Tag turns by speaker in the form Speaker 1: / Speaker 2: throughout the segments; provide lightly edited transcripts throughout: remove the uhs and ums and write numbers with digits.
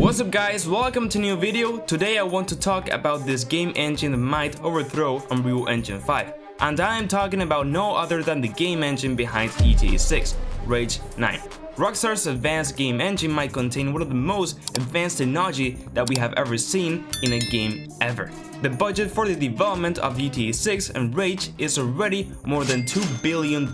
Speaker 1: What's up guys, welcome to a new video. Today I want to talk about this game engine that might overthrow Unreal Engine 5. And I am talking about no other than the game engine behind GTA 6, Rage 9. Rockstar's Advanced Game Engine might contain one of the most advanced technology that we have ever seen in a game ever. The budget for the development of GTA 6 and Rage is already more than $2 billion.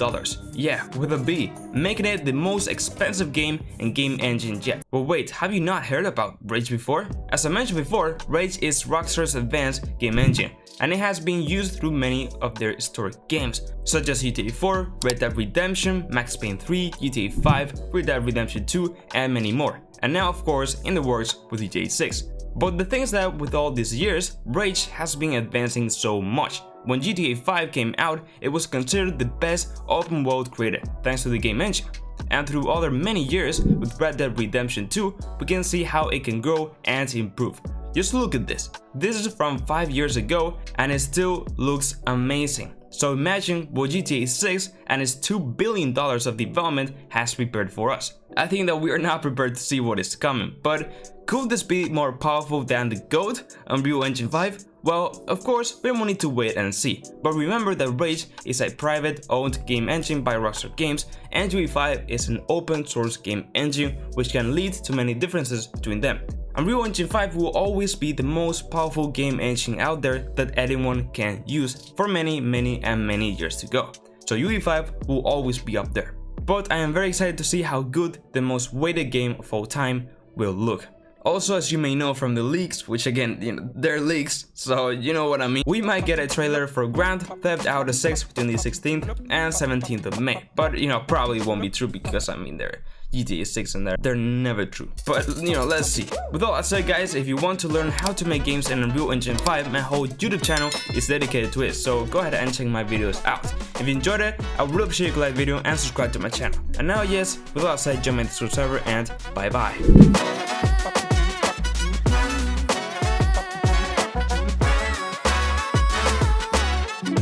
Speaker 1: Yeah, with a B, making it the most expensive game and game engine yet. But wait, have you not heard about Rage before? As I mentioned before, Rage is Rockstar's Advanced Game Engine, and it has been used through many of their historic games, such as GTA 4, Red Dead Redemption, Max Payne 3, GTA 5, Red Dead Redemption 2, and many more. And now of course in the works with GTA 6. But the thing is that with all these years, Rage has been advancing so much. When GTA 5 came out, it was considered the best open world created thanks to the game engine. And through other many years with Red Dead Redemption 2, we can see how it can grow and improve. Just look at this. This is from 5 years ago and it still looks amazing. So imagine what GTA 6 and its $2 billion of development has prepared for us. I think that we are not prepared to see what is coming, but could this be more powerful than the GOAT, Unreal Engine 5? Well, of course, we will need to wait and see, but remember that Rage is a private-owned game engine by Rockstar Games, and GTA 5 is an open-source game engine which can lead to many differences between them. Unreal Engine 5 will always be the most powerful game engine out there that anyone can use for many years to go. So GTA 5 will always be up there. But I am very excited to see how good the most weighted game of all time will look. Also, as you may know from the leaks, which again, they're leaks, so you know what I mean, we might get a trailer for Grand Theft Auto 6 between the 16th and 17th of May. But probably won't be true because they're GTA 6 and they're never true. But let's see. With all that said guys, if you want to learn how to make games in Unreal Engine 5, my whole YouTube channel is dedicated to it, so go ahead and check my videos out. If you enjoyed it, I would really appreciate a like video and subscribe to my channel. And now yes, with all that said, jump into the server and bye bye.